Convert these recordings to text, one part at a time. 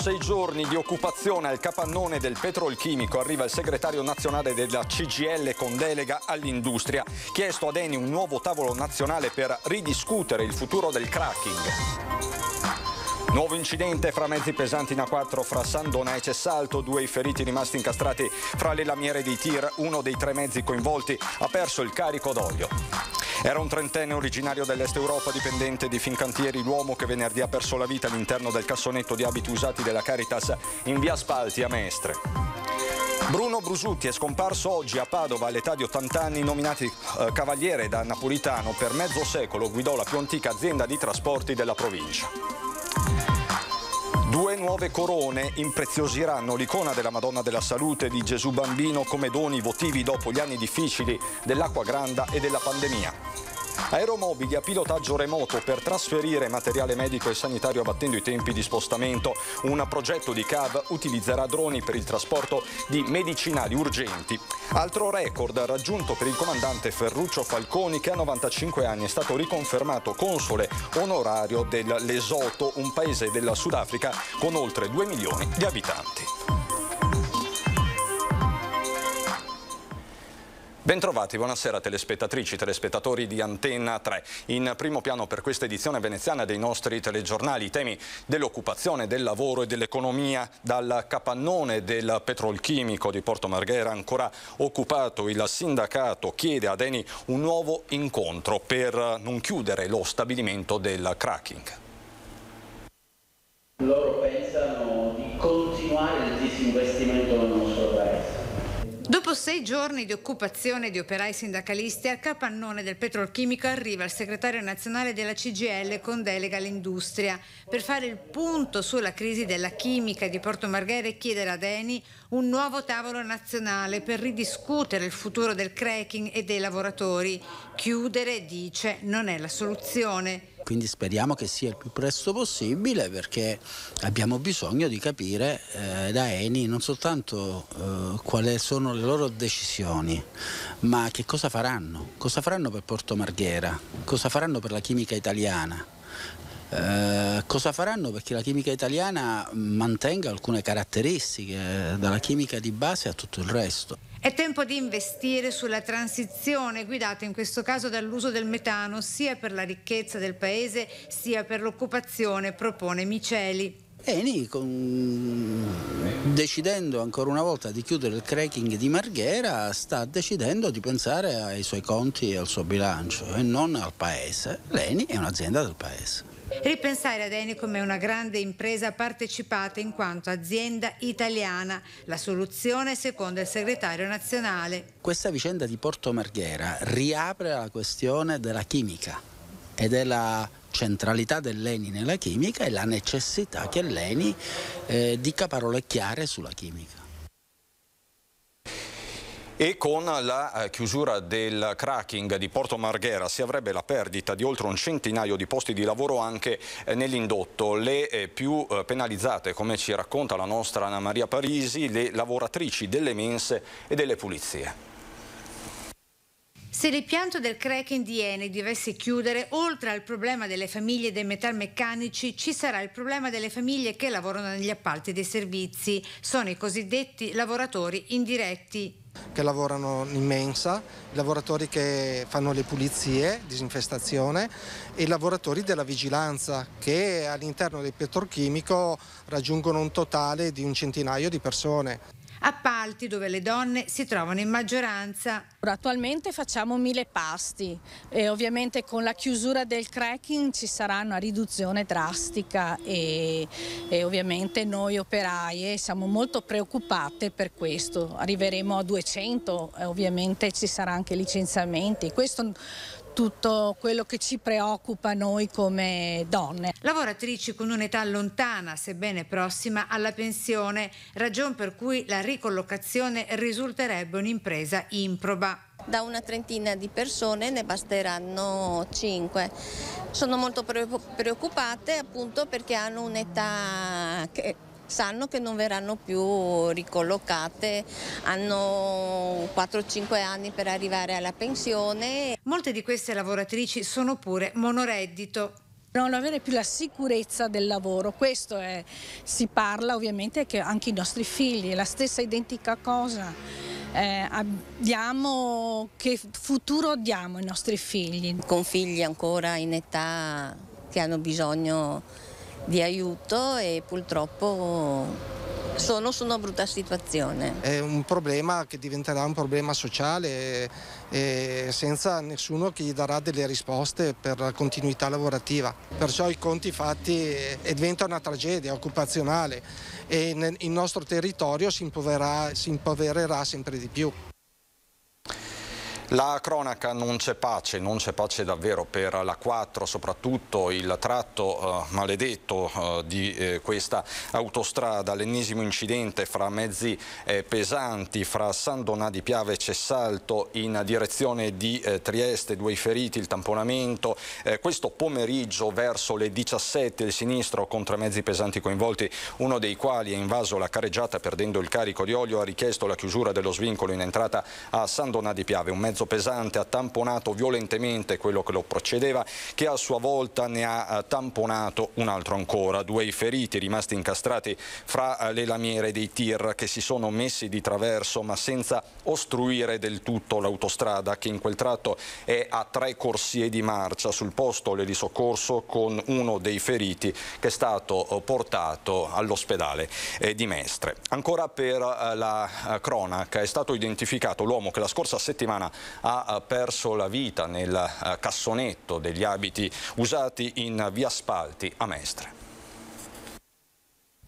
6 giorni di occupazione al capannone del petrolchimico arriva il segretario nazionale della CGIL con delega all'industria. Chiesto ad Eni un nuovo tavolo nazionale per ridiscutere il futuro del cracking. Nuovo incidente fra mezzi pesanti in A4 fra San Donà e Cessalto, 2 i feriti rimasti incastrati fra le lamiere dei tir, uno dei 3 mezzi coinvolti ha perso il carico d'olio. Era un trentenne originario dell'Est Europa, dipendente di Fincantieri, l'uomo che venerdì ha perso la vita all'interno del cassonetto di abiti usati della Caritas in via Spalti a Mestre. Bruno Brusutti è scomparso oggi a Padova all'età di 80 anni, nominato cavaliere da Napolitano. Per mezzo secolo guidò la più antica azienda di trasporti della provincia. 2 nuove corone impreziosiranno l'icona della Madonna della Salute di Gesù Bambino come doni votivi dopo gli anni difficili dell'acqua granda e della pandemia. Aeromobili a pilotaggio remoto per trasferire materiale medico e sanitario abbattendo i tempi di spostamento. Un progetto di CAV utilizzerà droni per il trasporto di medicinali urgenti. Altro record raggiunto per il comandante Ferruccio Falconi, che a 95 anni è stato riconfermato console onorario del Lesotho, un paese del Sudafrica con oltre 2 milioni di abitanti. Bentrovati, buonasera telespettatrici, telespettatori di Antenna 3. In primo piano per questa edizione veneziana dei nostri telegiornali i temi dell'occupazione, del lavoro e dell'economia. Dal capannone del petrolchimico di Porto Marghera ancora occupato, il sindacato chiede ad Eni un nuovo incontro per non chiudere lo stabilimento del cracking. Loro pensano di continuare il disinvestimento nel nostro paese. Dopo 6 giorni di occupazione di operai sindacalisti, al capannone del petrolchimico arriva il segretario nazionale della CGIL con delega all'industria per fare il punto sulla crisi della chimica di Porto Marghera e chiedere ad Eni un nuovo tavolo nazionale per ridiscutere il futuro del cracking e dei lavoratori. Chiudere, dice, non è la soluzione. Quindi speriamo che sia il più presto possibile, perché abbiamo bisogno di capire da Eni non soltanto quali sono le loro decisioni, ma che cosa faranno per Porto Marghera, cosa faranno per la chimica italiana, cosa faranno perché la chimica italiana mantenga alcune caratteristiche, dalla chimica di base a tutto il resto. È tempo di investire sulla transizione guidata in questo caso dall'uso del metano sia per la ricchezza del paese sia per l'occupazione, propone Miceli. Eni, decidendo ancora una volta di chiudere il cracking di Marghera, sta decidendo di pensare ai suoi conti e al suo bilancio e non al paese. L'Eni è un'azienda del paese. Ripensare ad Eni come una grande impresa partecipata in quanto azienda italiana, la soluzione secondo il segretario nazionale. Questa vicenda di Porto Marghera riapre la questione della chimica e della centralità dell'Eni nella chimica e la necessità che l'Eni dica parole chiare sulla chimica. E con la chiusura del cracking di Porto Marghera si avrebbe la perdita di oltre un centinaio di posti di lavoro anche nell'indotto. Le più penalizzate, come ci racconta la nostra Anna Maria Parisi, le lavoratrici delle mense e delle pulizie. Se l'impianto del cracking di Eni dovesse chiudere, oltre al problema delle famiglie dei metalmeccanici, ci sarà il problema delle famiglie che lavorano negli appalti dei servizi. Sono i cosiddetti lavoratori indiretti. Che lavorano in mensa, i lavoratori che fanno le pulizie, disinfestazione e i lavoratori della vigilanza che all'interno del petrolchimico raggiungono un totale di un centinaio di persone. Appalti dove le donne si trovano in maggioranza. Attualmente facciamo 1000 pasti e ovviamente con la chiusura del cracking ci sarà una riduzione drastica e ovviamente noi operaie siamo molto preoccupate per questo. Arriveremo a 200 e ovviamente ci sarà anche licenziamenti. Questo tutto quello che ci preoccupa noi come donne. Lavoratrici con un'età lontana, sebbene prossima alla pensione, ragion per cui la ricollocazione risulterebbe un'impresa improba. Da una trentina di persone ne basteranno 5. Sono molto preoccupate appunto perché hanno un'età che sanno che non verranno più ricollocate, hanno 4-5 anni per arrivare alla pensione. Molte di queste lavoratrici sono pure monoreddito. Non avere più la sicurezza del lavoro, questo è, si parla ovviamente che anche i nostri figli, la stessa identica cosa, che futuro diamo ai nostri figli? Con figli ancora in età che hanno bisogno di aiuto e purtroppo sono su una brutta situazione. È un problema che diventerà un problema sociale senza nessuno che gli darà delle risposte per la continuità lavorativa. Perciò i conti fatti diventa una tragedia occupazionale e il nostro territorio si impovererà sempre di più. La cronaca non c'è pace davvero per la 4, soprattutto il tratto maledetto di questa autostrada, l'ennesimo incidente fra mezzi pesanti fra San Donà di Piave e Cessalto in direzione di Trieste, 2 feriti, il tamponamento. Questo pomeriggio verso le 17 il sinistro con 3 mezzi pesanti coinvolti, uno dei quali ha invaso la careggiata perdendo il carico di olio, ha richiesto la chiusura dello svincolo in entrata a San Donà di Piave. Un mezzo pesante ha tamponato violentemente quello che lo precedeva, che a sua volta ne ha tamponato un altro ancora. 2 i feriti rimasti incastrati fra le lamiere dei tir che si sono messi di traverso ma senza ostruire del tutto l'autostrada, che in quel tratto è a 3 corsie di marcia. Sul posto l'elisoccorso con uno dei feriti che è stato portato all'ospedale di Mestre. Ancora per la cronaca, è stato identificato l'uomo che la scorsa settimana ha perso la vita nel cassonetto degli abiti usati in via Spalti a Mestre.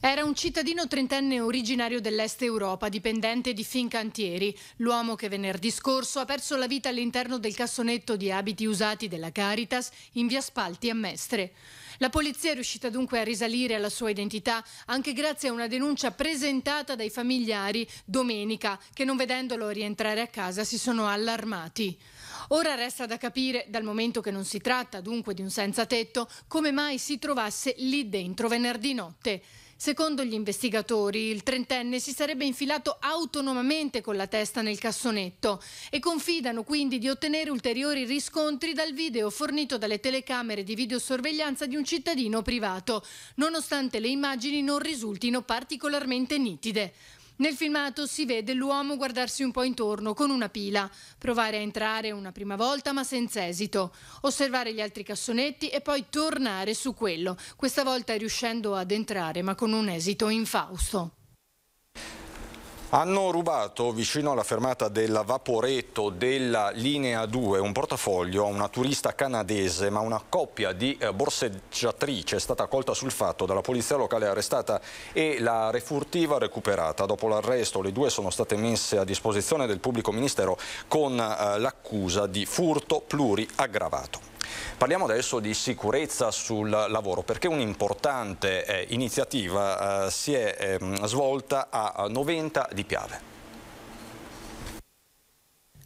Era un cittadino trentenne originario dell'Est Europa, dipendente di Fincantieri, l'uomo che venerdì scorso ha perso la vita all'interno del cassonetto di abiti usati della Caritas in via Spalti a Mestre. La polizia è riuscita dunque a risalire alla sua identità anche grazie a una denuncia presentata dai familiari domenica, che non vedendolo rientrare a casa si sono allarmati. Ora resta da capire, dal momento che non si tratta dunque di un senza tetto, come mai si trovasse lì dentro venerdì notte. Secondo gli investigatori, il trentenne si sarebbe infilato autonomamente con la testa nel cassonetto e confidano quindi di ottenere ulteriori riscontri dal video fornito dalle telecamere di videosorveglianza di un cittadino privato, nonostante le immagini non risultino particolarmente nitide. Nel filmato si vede l'uomo guardarsi un po' intorno con una pila, provare a entrare una prima volta ma senza esito, osservare gli altri cassonetti e poi tornare su quello, questa volta riuscendo ad entrare ma con un esito infausto. Hanno rubato vicino alla fermata del Vaporetto della linea 2 un portafoglio a una turista canadese, ma una coppia di borseggiatrici è stata colta sul fatto dalla polizia locale, arrestata e la refurtiva recuperata. Dopo l'arresto le 2 sono state messe a disposizione del pubblico ministero con l'accusa di furto pluriaggravato. Parliamo adesso di sicurezza sul lavoro, perché un'importante iniziativa si è svolta a Noventa di Piave.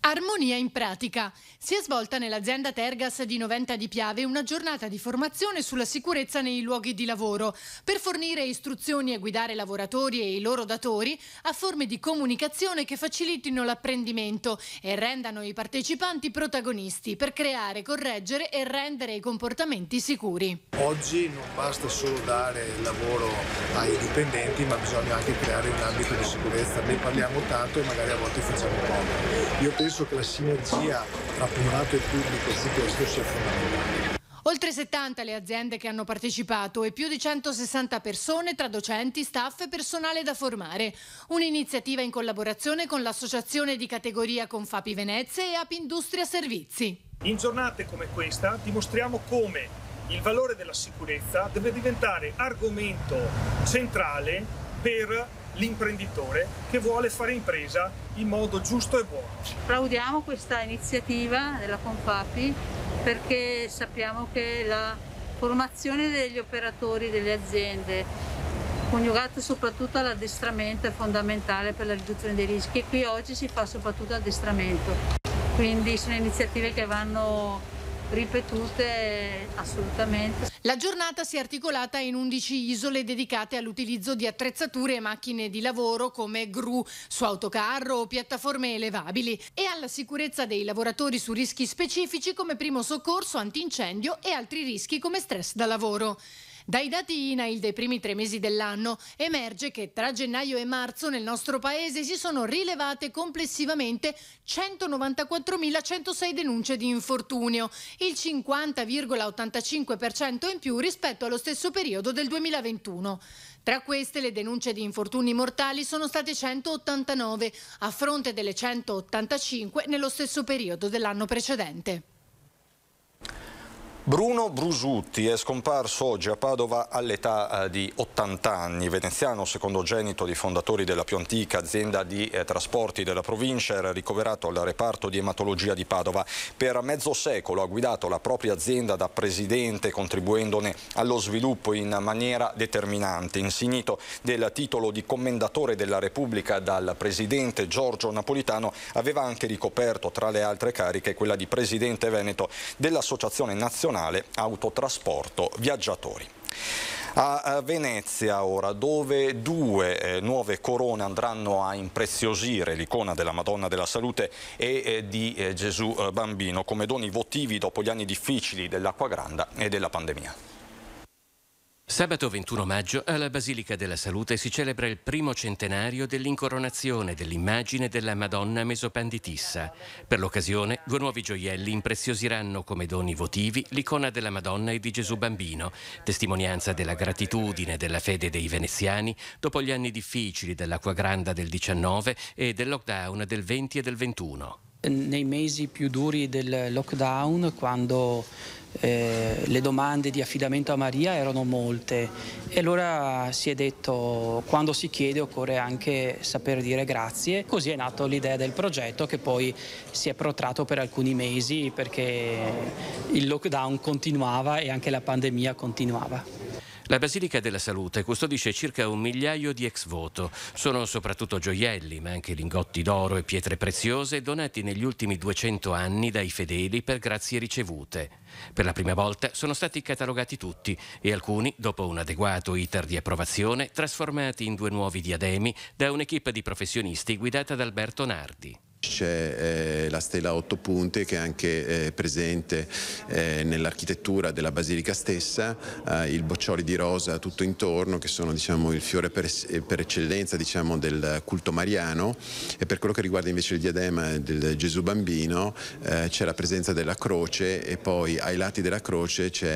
Armonia in pratica. Si è svolta nell'azienda Tergas di Noventa di Piave una giornata di formazione sulla sicurezza nei luoghi di lavoro, per fornire istruzioni e guidare lavoratori e i loro datori a forme di comunicazione che facilitino l'apprendimento e rendano i partecipanti protagonisti per creare, correggere e rendere i comportamenti sicuri. Oggi non basta solo dare lavoro ai dipendenti, ma bisogna anche creare un ambito di sicurezza. Ne parliamo tanto e magari a volte facciamo poco. Io penso che la sinergia tra privato e pubblico su questo sia fondamentale. Oltre 70 le aziende che hanno partecipato e più di 160 persone tra docenti, staff e personale da formare. Un'iniziativa in collaborazione con l'associazione di categoria Confapi Venezia e Api Industria Servizi. In giornate come questa dimostriamo come il valore della sicurezza deve diventare argomento centrale per l'imprenditore che vuole fare impresa in modo giusto e buono. Applaudiamo questa iniziativa della Confapi perché sappiamo che la formazione degli operatori delle aziende, coniugata soprattutto all'addestramento, è fondamentale per la riduzione dei rischi e qui oggi si fa soprattutto addestramento. Quindi sono iniziative che vanno ripetute assolutamente. La giornata si è articolata in 11 isole dedicate all'utilizzo di attrezzature e macchine di lavoro come gru su autocarro o piattaforme elevabili e alla sicurezza dei lavoratori su rischi specifici come primo soccorso, antincendio e altri rischi come stress da lavoro. Dai dati INAIL dei primi 3 mesi dell'anno emerge che tra gennaio e marzo nel nostro paese si sono rilevate complessivamente 194.106 denunce di infortunio, il 50,85% in più rispetto allo stesso periodo del 2021. Tra queste le denunce di infortuni mortali sono state 189, a fronte delle 185 nello stesso periodo dell'anno precedente. Bruno Brusutti è scomparso oggi a Padova all'età di 80 anni. Veneziano, secondogenito di fondatori della più antica azienda di trasporti della provincia, era ricoverato al reparto di ematologia di Padova. Per mezzo secolo ha guidato la propria azienda da presidente, contribuendone allo sviluppo in maniera determinante. Insignito del titolo di commendatore della Repubblica dal presidente Giorgio Napolitano, aveva anche ricoperto, tra le altre cariche, quella di presidente veneto dell'Associazione Nazionale Autotrasporto Viaggiatori. A Venezia ora, dove 2 nuove corone andranno a impreziosire l'icona della Madonna della Salute e di Gesù Bambino come doni votivi dopo gli anni difficili dell'Acquagranda e della pandemia. Sabato 21 maggio alla Basilica della Salute si celebra il primo centenario dell'incoronazione dell'immagine della Madonna Mesopanditissa. Per l'occasione 2 nuovi gioielli impreziosiranno come doni votivi l'icona della Madonna e di Gesù Bambino, testimonianza della gratitudine e della fede dei veneziani dopo gli anni difficili dell'Acquagranda del 19 e del lockdown del 20 e del 21. Nei mesi più duri del lockdown, quando le domande di affidamento a Maria erano molte, e allora si è detto: quando si chiede occorre anche saper dire grazie. Così è nato l'idea del progetto, che poi si è protratto per alcuni mesi perché il lockdown continuava e anche la pandemia continuava. La Basilica della Salute custodisce circa 1 migliaio di ex voto. Sono soprattutto gioielli, ma anche lingotti d'oro e pietre preziose donati negli ultimi 200 anni dai fedeli per grazie ricevute. Per la prima volta sono stati catalogati tutti e alcuni, dopo un adeguato iter di approvazione, trasformati in 2 nuovi diademi da un'equipe di professionisti guidata da Alberto Nardi. C'è la stella a 8 punte che è anche presente nell'architettura della basilica stessa, il boccioli di rosa tutto intorno che sono, diciamo, il fiore per eccellenza, diciamo, del culto mariano. E per quello che riguarda invece il diadema del Gesù Bambino c'è la presenza della croce, e poi ai lati della croce ci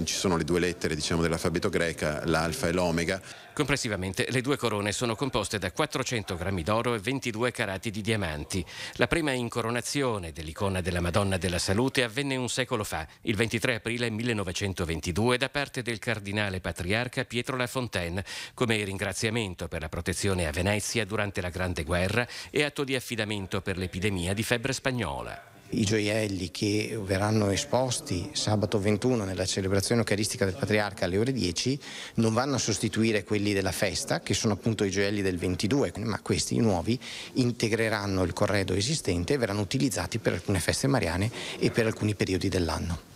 sono le 2 lettere, diciamo, dell'alfabeto greca, l'alfa e l'omega. Complessivamente le 2 corone sono composte da 400 grammi d'oro e 22 carati di diamanti. La prima incoronazione dell'icona della Madonna della Salute avvenne un secolo fa, il 23 aprile 1922, da parte del cardinale patriarca Pietro La Fontaine, come ringraziamento per la protezione a Venezia durante la Grande Guerra e atto di affidamento per l'epidemia di febbre spagnola. I gioielli che verranno esposti sabato 21 nella celebrazione eucaristica del Patriarca alle ore 10 non vanno a sostituire quelli della festa, che sono appunto i gioielli del 22, ma questi nuovi integreranno il corredo esistente e verranno utilizzati per alcune feste mariane e per alcuni periodi dell'anno.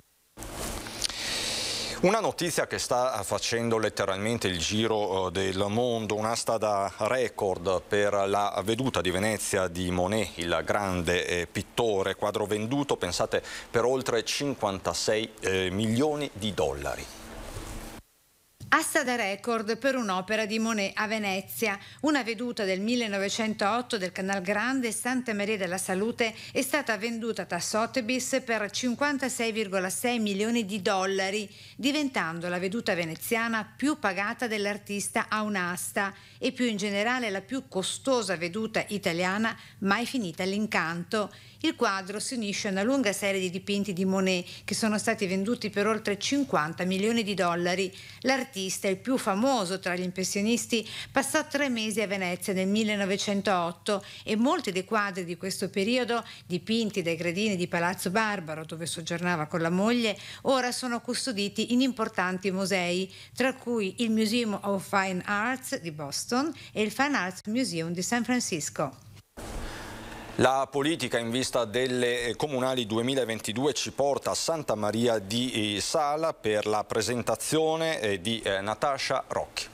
Una notizia che sta facendo letteralmente il giro del mondo, un'asta da record per la veduta di Venezia di Monet, il grande pittore, quadro venduto, pensate, per oltre 56 milioni di dollari. Asta da record per un'opera di Monet a Venezia. Una veduta del 1908 del Canal Grande Santa Maria della Salute è stata venduta da Sotheby's per 56,6 milioni di dollari, diventando la veduta veneziana più pagata dell'artista a un'asta e più in generale la più costosa veduta italiana mai finita all'incanto. Il quadro si unisce a una lunga serie di dipinti di Monet che sono stati venduti per oltre 50 milioni di dollari. L'artista, il più famoso tra gli impressionisti, passò 3 mesi a Venezia nel 1908 e molti dei quadri di questo periodo, dipinti dai gradini di Palazzo Barbaro, dove soggiornava con la moglie, ora sono custoditi in importanti musei, tra cui il Museum of Fine Arts di Boston e il Fine Arts Museum di San Francisco. La politica in vista delle comunali 2022 ci porta a Santa Maria di Sala per la presentazione di Natascia Rocchi.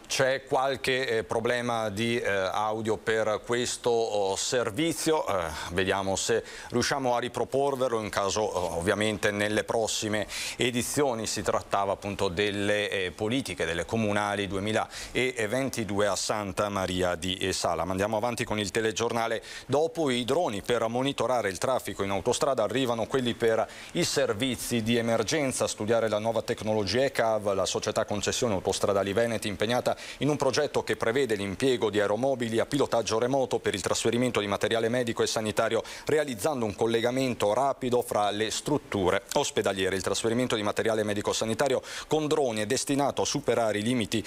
C'è qualche problema di audio per questo servizio, vediamo se riusciamo a riproporverlo, in caso ovviamente nelle prossime edizioni. Si trattava appunto delle politiche delle comunali 2022 a Santa Maria di Sala. Ma andiamo avanti con il telegiornale. Dopo i droni per monitorare il traffico in autostrada arrivano quelli per i servizi di emergenza. A studiare la nuova tecnologia ECAV, la società concessione autostradali veneti impegnata in un progetto che prevede l'impiego di aeromobili a pilotaggio remoto per il trasferimento di materiale medico e sanitario, realizzando un collegamento rapido fra le strutture ospedaliere. Il trasferimento di materiale medico sanitario con droni è destinato a superare i limiti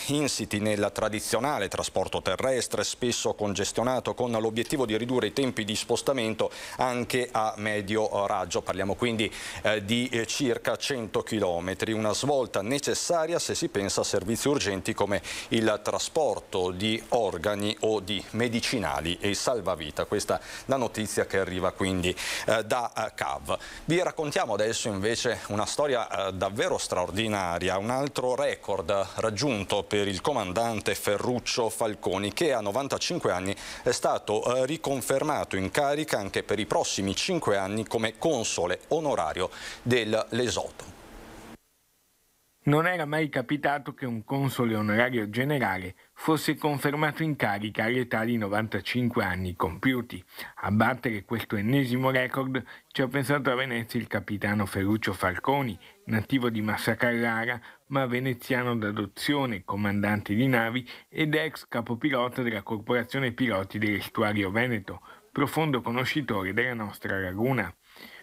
insiti nel tradizionale trasporto terrestre, spesso congestionato, con l'obiettivo di ridurre i tempi di spostamento anche a medio raggio. Parliamo quindi di circa 100 km, una svolta necessaria se si pensa a servizi urgenti come il trasporto di organi o di medicinali e salvavita. Questa è la notizia che arriva quindi da CAV. Vi raccontiamo adesso invece una storia davvero straordinaria, un altro record raggiunto per il comandante Ferruccio Falconi, che a 95 anni è stato riconfermato in carica anche per i prossimi 5 anni come console onorario del Lesotho. Non era mai capitato che un console onorario generale fosse confermato in carica all'età di 95 anni compiuti. A battere questo ennesimo record ci ha pensato a Venezia il capitano Ferruccio Falconi, nativo di Massa Carrara, ma veneziano d'adozione, comandante di navi ed ex capopilota della Corporazione Piloti dell'Estuario Veneto, profondo conoscitore della nostra laguna.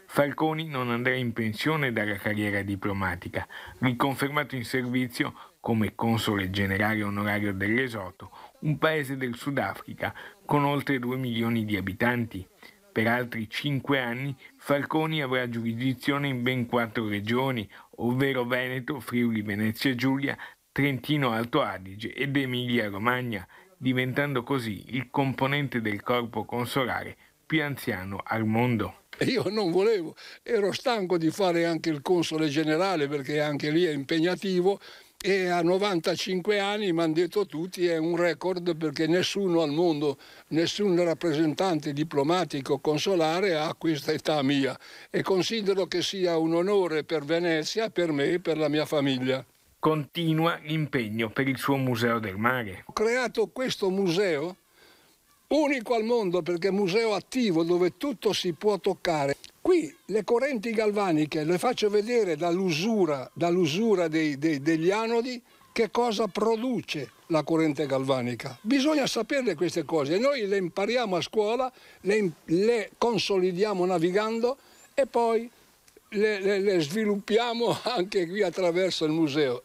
Falconi non andrà in pensione dalla carriera diplomatica, riconfermato in servizio come console generale onorario del Lesotho, un paese del Sudafrica con oltre 2 milioni di abitanti. Per altri 5 anni Falconi avrà giurisdizione in ben 4 regioni, ovvero Veneto, Friuli Venezia Giulia, Trentino Alto Adige ed Emilia Romagna, diventando così il componente del corpo consolare più anziano al mondo. Io non volevo, ero stanco di fare anche il console generale perché anche lì è impegnativo, e a 95 anni mi hanno detto tutti è un record perché nessuno al mondo, nessun rappresentante diplomatico consolare ha questa età mia, e considero che sia un onore per Venezia, per me e per la mia famiglia. Continua l'impegno per il suo Museo del Mare. Ho creato questo museo unico al mondo perché è un museo attivo dove tutto si può toccare. Qui le correnti galvaniche le faccio vedere dall'usura degli anodi che cosa produce la corrente galvanica. Bisogna saperle queste cose, noi le impariamo a scuola, le consolidiamo navigando e poi le sviluppiamo anche qui attraverso il museo.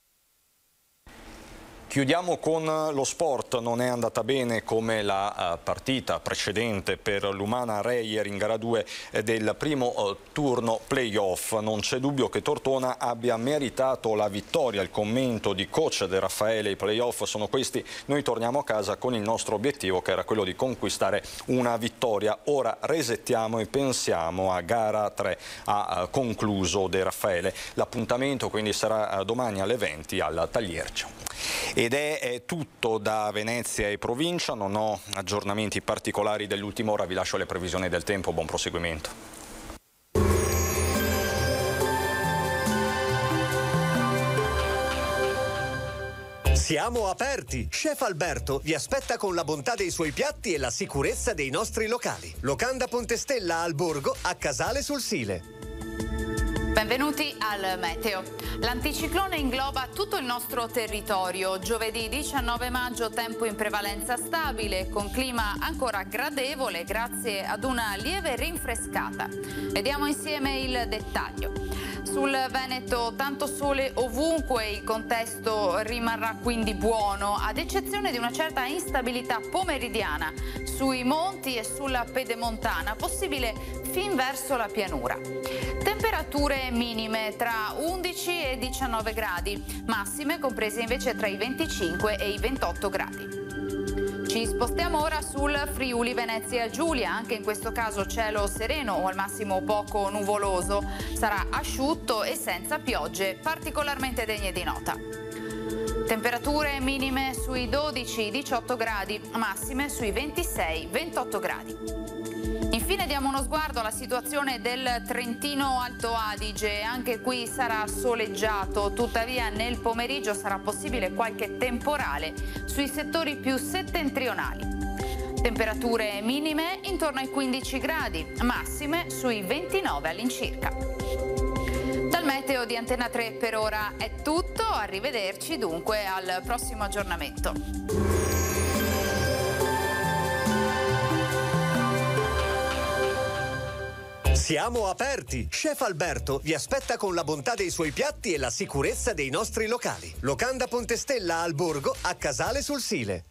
Chiudiamo con lo sport. Non è andata bene come la partita precedente per l'Umana Reyer in gara 2 del primo turno playoff. Non c'è dubbio che Tortona abbia meritato la vittoria. Il commento di coach De Raffaele: i playoff sono questi, noi torniamo a casa con il nostro obiettivo che era quello di conquistare una vittoria. Ora resettiamo e pensiamo a gara 3, ha concluso De Raffaele. L'appuntamento quindi sarà domani alle 20 al Tagliercio. Ed è tutto da Venezia e provincia, non ho aggiornamenti particolari dell'ultima ora, vi lascio le previsioni del tempo, buon proseguimento. Siamo aperti! Chef Alberto vi aspetta con la bontà dei suoi piatti e la sicurezza dei nostri locali. Locanda Ponte Stella al Borgo, a Casale sul Sile. Benvenuti al Meteo. L'anticiclone ingloba tutto il nostro territorio. Giovedì 19 maggio tempo in prevalenza stabile, con clima ancora gradevole grazie ad una lieve rinfrescata. Vediamo insieme il dettaglio. Sul Veneto tanto sole ovunque, il contesto rimarrà quindi buono, ad eccezione di una certa instabilità pomeridiana sui monti e sulla pedemontana, possibile fin verso la pianura. Temperature minime tra 11 e 19 gradi, massime comprese invece tra i 25 e i 28 gradi. Ci spostiamo ora sul Friuli Venezia Giulia, anche in questo caso cielo sereno o al massimo poco nuvoloso, sarà asciutto e senza piogge particolarmente degne di nota. Temperature minime sui 12-18 gradi, massime sui 26-28 gradi. Infine diamo uno sguardo alla situazione del Trentino Alto Adige, anche qui sarà soleggiato, tuttavia nel pomeriggio sarà possibile qualche temporale sui settori più settentrionali. Temperature minime intorno ai 15 gradi, massime sui 29 all'incirca. Dal meteo di Antena 3 per ora è tutto, arrivederci dunque al prossimo aggiornamento. Siamo aperti! Chef Alberto vi aspetta con la bontà dei suoi piatti e la sicurezza dei nostri locali. Locanda Ponte Stella al Borgo, a Casale sul Sile.